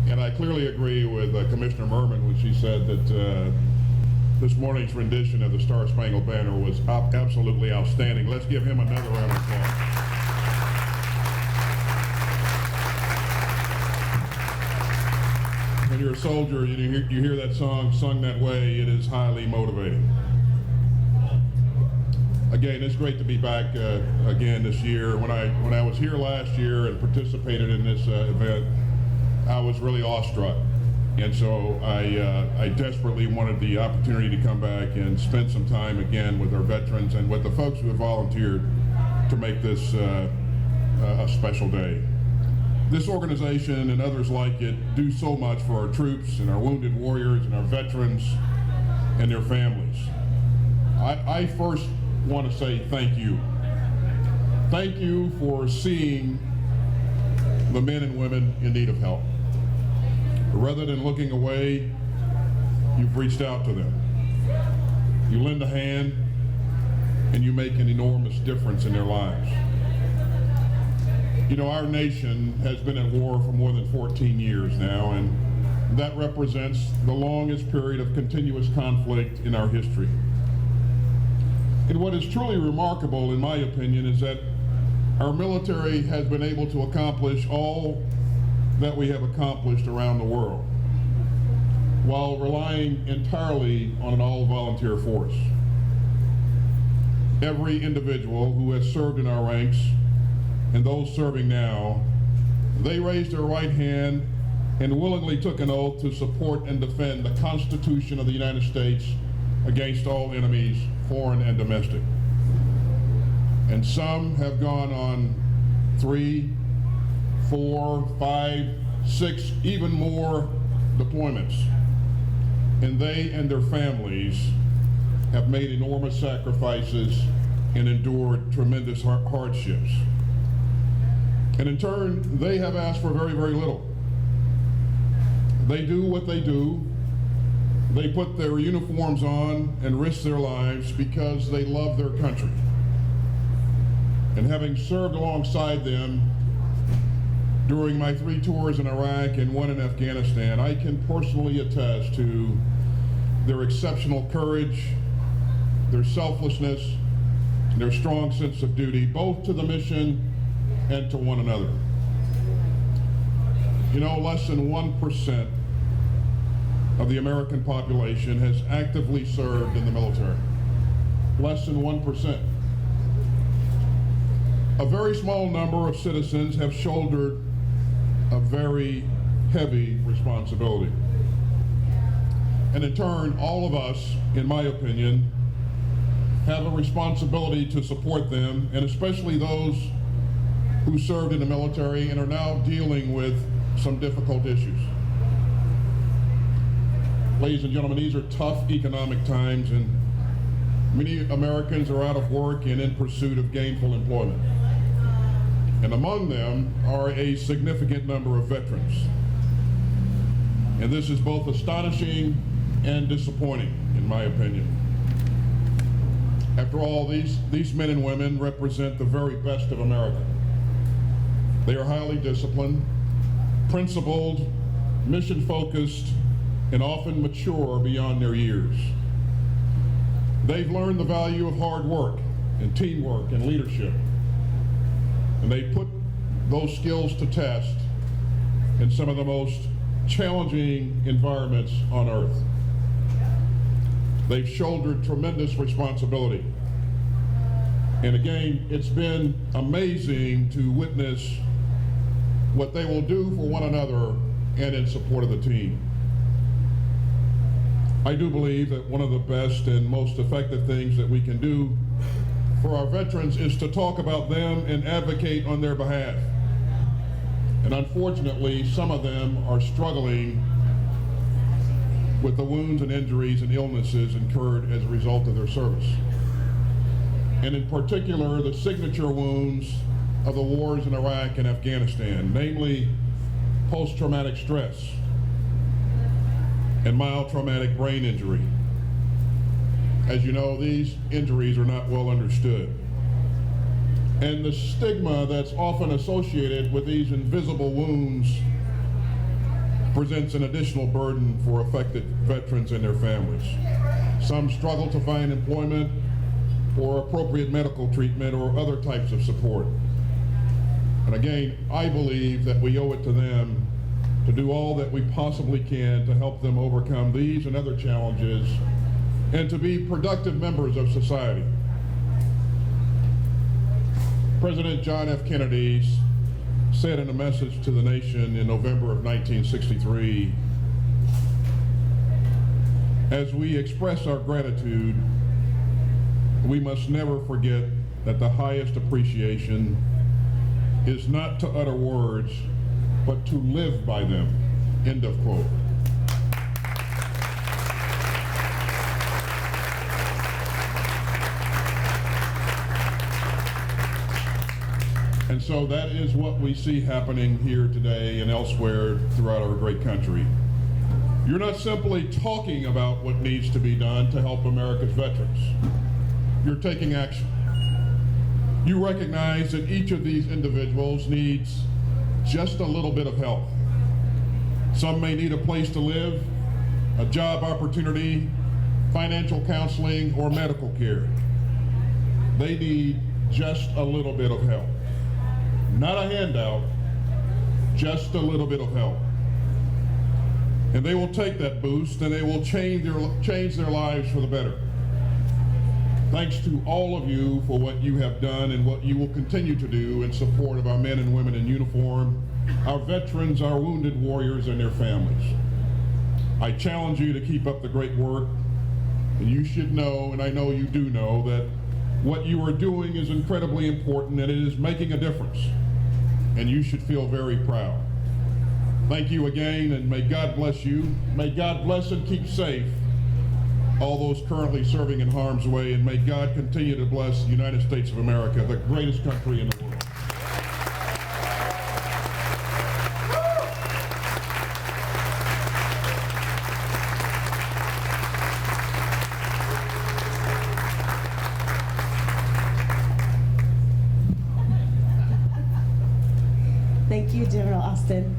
And I clearly agree with Commissioner Merman when she said that this morning's rendition of the Star Spangled Banner was absolutely outstanding. Let's give him another round of applause. When you're a soldier, you hear that song sung that way, it is highly motivating. Again, it's great to be back again this year. When I was here last year and participated in this event, I was really awestruck. And so I desperately wanted the opportunity to come back and spend some time again with our veterans and with the folks who have volunteered to make this a special day. This organization and others like it do so much for our troops and our wounded warriors and our veterans and their families. I first want to say thank you. Thank you for seeing the men and women in need of help. Rather than looking away, you've reached out to them. You lend a hand and you make an enormous difference in their lives. You know, our nation has been at war for more than 14 years now, and that represents the longest period of continuous conflict in our history. And what is truly remarkable, in my opinion, is that our military has been able to accomplish all that we have accomplished around the world while relying entirely on an all-volunteer force. Every individual who has served in our ranks and those serving now, they raised their right hand and willingly took an oath to support and defend the Constitution of the United States against all enemies, foreign and domestic. And some have gone on 3, 4, 5, 6, even more deployments. And they and their families have made enormous sacrifices and endured tremendous hardships. And in turn, they have asked for very, very little. They do what they do. They put their uniforms on and risk their lives because they love their country. And having served alongside them during my 3 tours in Iraq and 1 in Afghanistan, I can personally attest to their exceptional courage, their selflessness, and their strong sense of duty, both to the mission and to one another. You know, less than 1% of the American population has actively served in the military. Less than 1%. A very small number of citizens have shouldered a very heavy responsibility. And in turn, all of us, in my opinion, have a responsibility to support them, and especially those who served in the military and are now dealing with some difficult issues. Ladies and gentlemen, these are tough economic times, and many Americans are out of work and in pursuit of gainful employment. And among them are a significant number of veterans. And this is both astonishing and disappointing, in my opinion. After all, these men and women represent the very best of America. They are highly disciplined, principled, mission-focused, and often mature beyond their years. They've learned the value of hard work and teamwork and leadership. And they put those skills to test in some of the most challenging environments on earth. They've shouldered tremendous responsibility. And again, it's been amazing to witness what they will do for one another and in support of the team. I do believe that one of the best and most effective things that we can do for our veterans is to talk about them and advocate on their behalf. And unfortunately, some of them are struggling with the wounds and injuries and illnesses incurred as a result of their service. And in particular, the signature wounds of the wars in Iraq and Afghanistan, namely post-traumatic stress and mild traumatic brain injury. As you know, these injuries are not well understood. And the stigma that's often associated with these invisible wounds presents an additional burden for affected veterans and their families. Some struggle to find employment or appropriate medical treatment or other types of support. And again, I believe that we owe it to them to do all that we possibly can to help them overcome these and other challenges and to be productive members of society. President John F. Kennedy said in a message to the nation in November of 1963, as we express our gratitude, we must never forget that the highest appreciation is not to utter words, but to live by them. End of quote. And so that is what we see happening here today and elsewhere throughout our great country. You're not simply talking about what needs to be done to help America's veterans. You're taking action. You recognize that each of these individuals needs just a little bit of help. Some may need a place to live, a job opportunity, financial counseling, or medical care. They need just a little bit of help. Not a handout, just a little bit of help. And they will take that boost and they will change their lives for the better. Thanks to all of you for what you have done and what you will continue to do in support of our men and women in uniform, our veterans, our wounded warriors, and their families. I challenge you to keep up the great work. And you should know, and I know you do know, that what you are doing is incredibly important and it is making a difference. And you should feel very proud. Thank you again, and may God bless you. May God bless and keep safe all those currently serving in harm's way, and may God continue to bless the United States of America, the greatest country in the world. Thank you, General Austin.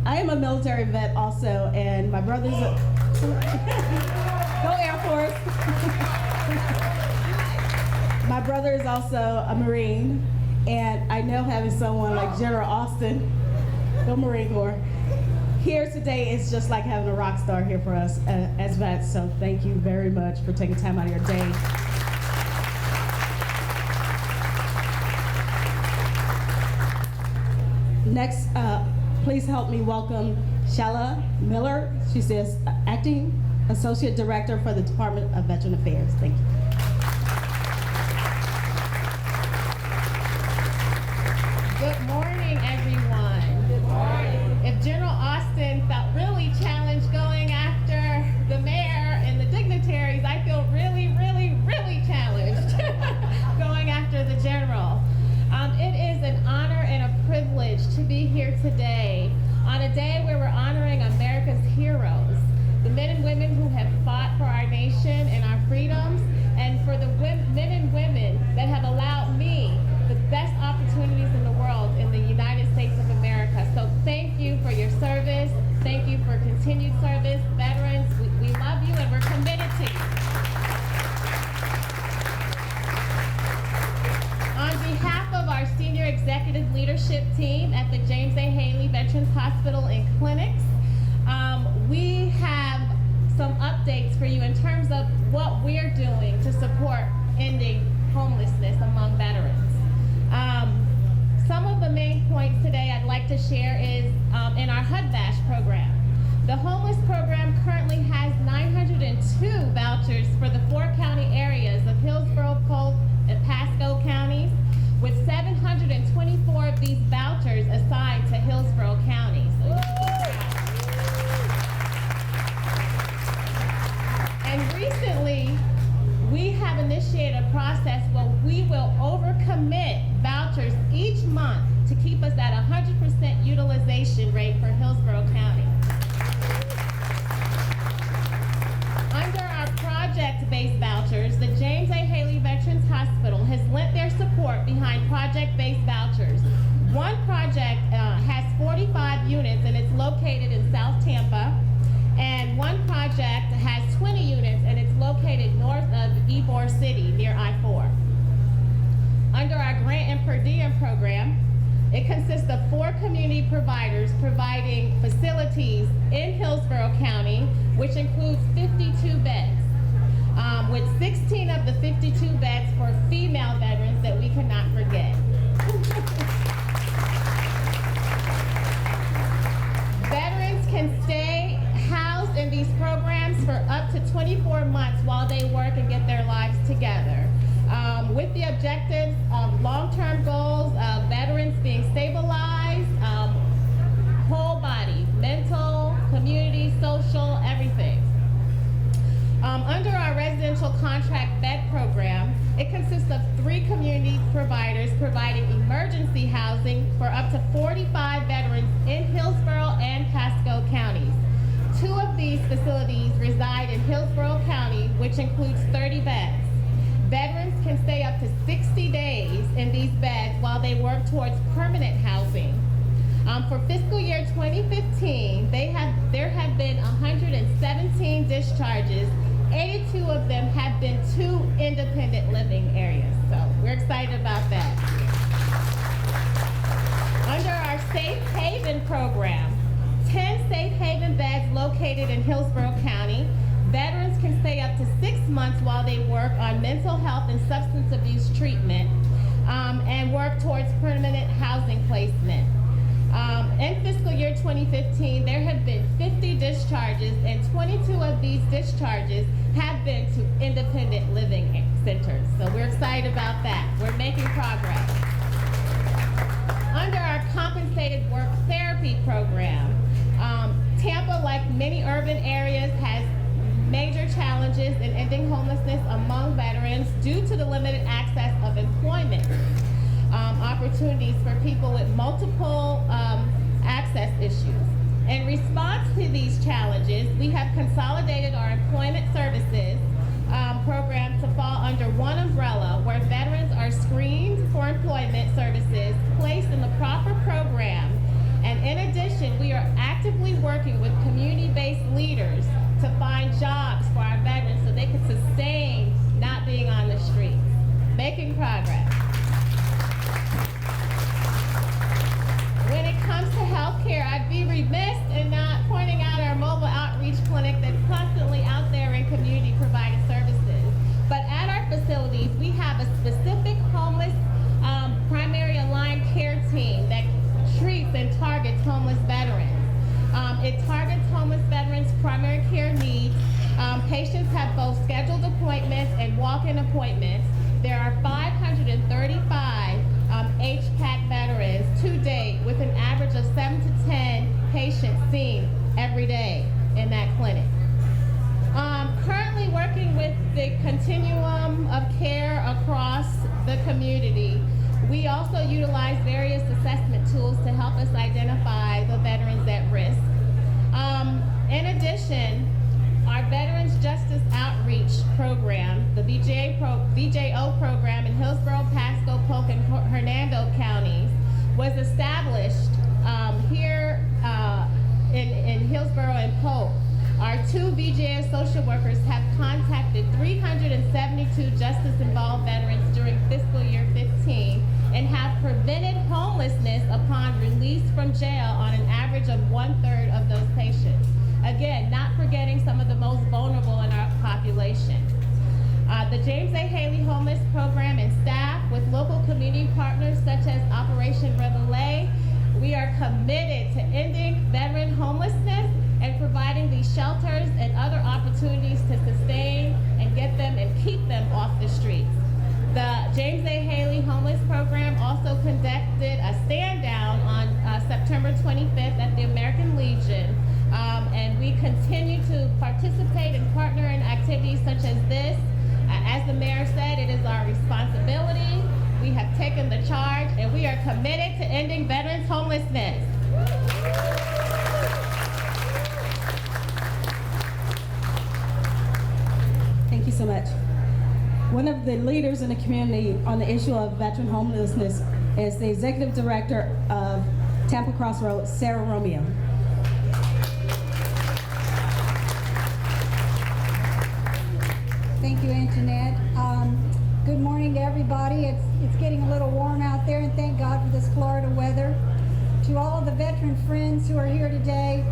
I am a military vet also, and my brother's go Air Force. My brother is also a Marine, and I know having someone like General Austin, go Marine Corps, here today is just like having a rock star here for us as vets. So thank you very much for taking time out of your day. Next, please help me welcome Shella Miller. She says Acting Associate Director for the Department of Veteran Affairs. Thank you. Good morning, everyone. Good morning. If General Austin felt really challenged going after the mayor and the dignitaries, I feel really, really, really challenged going after the general. It is an honor and a privilege to be here today on a day where we're honoring America's heroes, the men and women who have fought for our nation and our freedoms, and for the men and women that have allowed me the best opportunities in the world in the United States of America. So thank you for your service. Thank you for continued service. Veterans, we love you and we're committed to you. On behalf of our senior executive leadership team at the James A. Haley Veterans Hospital and Clinics, we have some updates for you in terms of what we're doing to support ending homelessness among veterans. Some of the main points today I'd like to share is in our HUD-VASH program. The homeless program currently has 902 vouchers for the 4 county areas of Hillsborough, Polk, and Pasco counties, with 724 of these vouchers assigned to Hillsborough County. And recently, we have initiated a process where we will overcommit vouchers each month to keep us at 100% utilization rate for Hillsborough County. Under our project-based vouchers, the James A. Haley Veterans Hospital has lent their support behind project-based vouchers. One project has 45 units Ybor City near I-4. Under our grant and per diem program, it consists of 4 community providers providing facilities in Hillsborough County, which includes 52 beds, with 16 of the 52 beds for female veterans that we cannot forget. Veterans can stay housed in these programs for up to 24 months while they work and get their lives together. With the objectives of long-term goals of veterans being stabilized, whole body, mental, community, social, everything. Under our residential contract bed program, it consists of 3 community providers providing emergency housing for up to 45 veterans in Hillsborough and Pasco counties. 2 of these facilities reside in Hillsborough County, which includes 30 beds. Veterans can stay up to 60 days in these beds while they work towards permanent housing. For fiscal year 2015, there have been 117 discharges. 82 of them have been to independent living areas. So we're excited about that. Under our Safe Haven program, 10 Safe Haven beds located in Hillsborough County. Veterans can stay up to 6 months while they work on mental health and substance abuse treatment and work towards permanent housing placement. In fiscal year 2015, there have been 50 discharges, and 22 of these discharges have been to independent living centers. So we're excited about that. We're making progress. Under our compensated work therapy program, Tampa, like many urban areas, has major challenges in ending homelessness among veterans due to the limited access of employment opportunities for people with multiple access issues. In response to these challenges, we have consolidated our employment services program to fall under one umbrella, where veterans are screened for employment services, placed in the proper program, and in addition, we are actively working with community-based leaders to find jobs for our veterans so they can sustain not being on the streets. Making progress. When it comes to healthcare, I'd be remiss in not pointing out our mobile outreach clinic that's constantly out there in community provided services. But at our facilities, we have a specific homeless primary aligned care team that treats and targets homeless veterans. It targets homeless veterans' primary care needs. Patients have both scheduled appointments and walk-in appointments. There are 535 HPAC veterans to date, with an average of 7 to 10 patients seen every day in that clinic. Currently working with the continuum of care across the community, we also utilize various assessment tools to help us identify the veterans at risk. In addition, our Veterans Justice Outreach Program, the VJO program in Hillsborough, Pasco, Polk, and Hernando counties, was established here in Hillsborough and Polk. Our 2 VJO social workers have contacted 372 justice-involved veterans during fiscal year 15 and have prevented homelessness upon release from jail on an average of 1/3 of those patients. Again, not forgetting some of the most vulnerable in our population. The James A. Haley Homeless Program and staff, with local community partners such as Operation Reveille, we are committed to ending veteran homelessness and providing these shelters and other opportunities to sustain and get them and keep them off the streets. The James A. Haley Homeless Program also conducted a stand-down on September 25th at the American Legion, and we continue to participate and partner in activities such as this. As the mayor said, it is our responsibility. We have taken the charge, and we are committed to ending veterans' homelessness. Thank you so much. One of the leaders in the community on the issue of veteran homelessness is the executive director of Tampa Crossroads, Sara Romeo. Thank you, Auntie. Jeanette. Good morning to everybody. It's getting a little warm out there, and thank God for this Florida weather. To all of the veteran friends who are here today,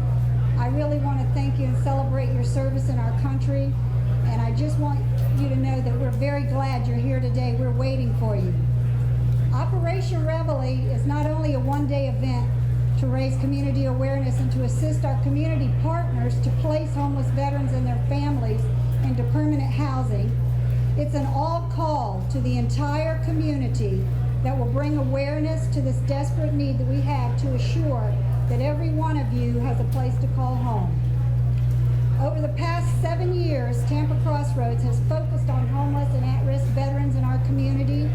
I really want to thank you and celebrate your service in our country. And I just want you to know that we're very glad you're here today. We're waiting for you. Operation Reveille is not only a one-day event to raise community awareness and to assist our community partners to place homeless veterans and their families into permanent housing. It's an all call to the entire community that will bring awareness to this desperate need that we have to assure that every one of you has a place to call home. Over the past 7 years, Tampa Crossroads has focused on homeless and at-risk veterans in our community,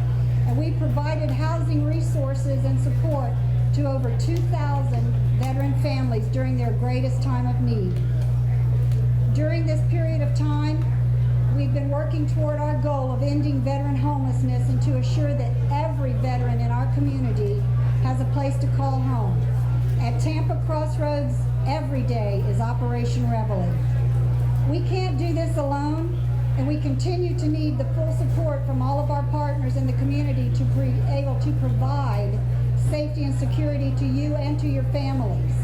and we provided housing resources and support to over 2,000 veteran families during their greatest time of need. During this period of time, we've been working toward our goal of ending veteran homelessness and to assure that every veteran in our community has a place to call home. At Tampa Crossroads, every day is Operation Reveille. We can't do this alone, and we continue to need the full support from all of our partners in the community to be able to provide safety and security to you and to your families.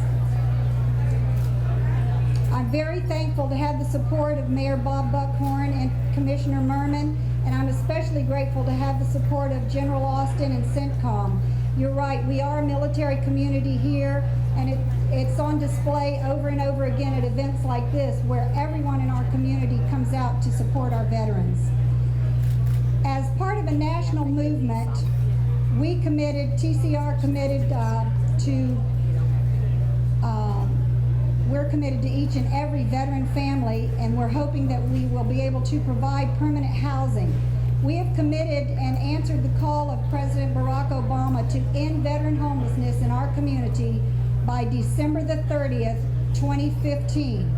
I'm very thankful to have the support of Mayor Bob Buckhorn and Commissioner Merman, and I'm especially grateful to have the support of General Austin and CENTCOM. You're right, we are a military community here, and it's on display over and over again at events like this where everyone in our community comes out to support our veterans. As part of a national movement, we committed, TCR committed we're committed to each and every veteran family, and we're hoping that we will be able to provide permanent housing. We have committed and answered the call of President Barack Obama to end veteran homelessness in our community by December the 30th, 2015.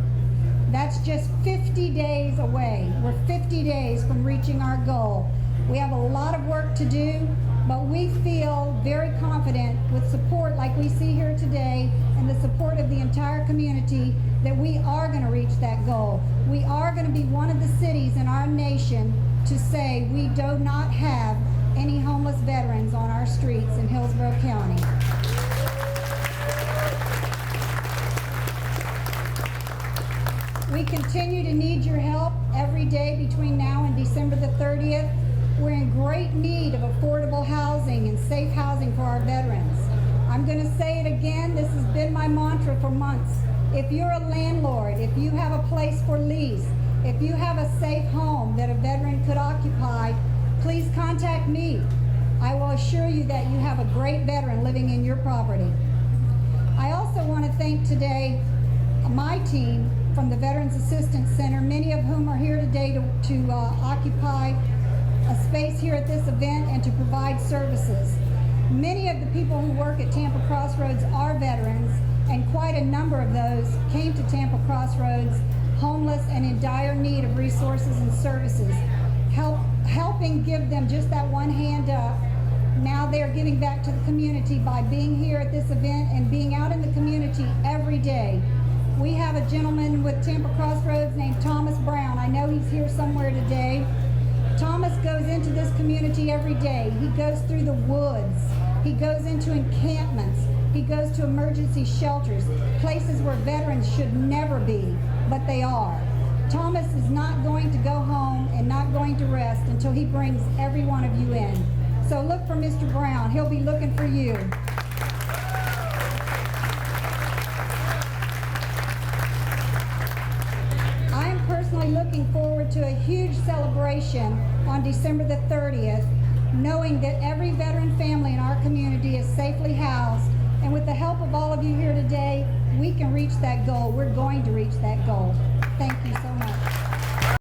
That's just 50 days away. We're 50 days from reaching our goal. We have a lot of work to do, but we feel very confident with support like we see here today and the support of the entire community that we are going to reach that goal. We are going to be one of the cities in our nation to say we do not have any homeless veterans on our streets in Hillsborough County. We continue to need your help every day between now and December the 30th. We're in great need of affordable housing and safe housing for our veterans. I'm going to say it again, this has been my mantra for months. If you're a landlord, if you have a place for lease, if you have a safe home that a veteran could occupy, please contact me. I will assure you that you have a great veteran living in your property. I also want to thank today my team from the Veterans Assistance Center, many of whom are here today to occupy a space here at this event and to provide services. Many of the people who work at Tampa Crossroads are veterans, and quite a number of those came to Tampa Crossroads homeless and in dire need of resources and services. Helping give them just that one hand up. Now they're giving back to the community by being here at this event and being out in the community every day. We have a gentleman with Tampa Crossroads named Thomas Brown. I know he's here somewhere today. Thomas goes into this community every day. He goes through the woods. He goes into encampments. He goes to emergency shelters, places where veterans should never be, but they are. Thomas is not going to go home and not going to rest until he brings every one of you in. So look for Mr. Brown. He'll be looking for you. Looking forward to a huge celebration on December the 30th, knowing that every veteran family in our community is safely housed, and with the help of all of you here today, we can reach that goal. We're going to reach that goal. Thank you so much.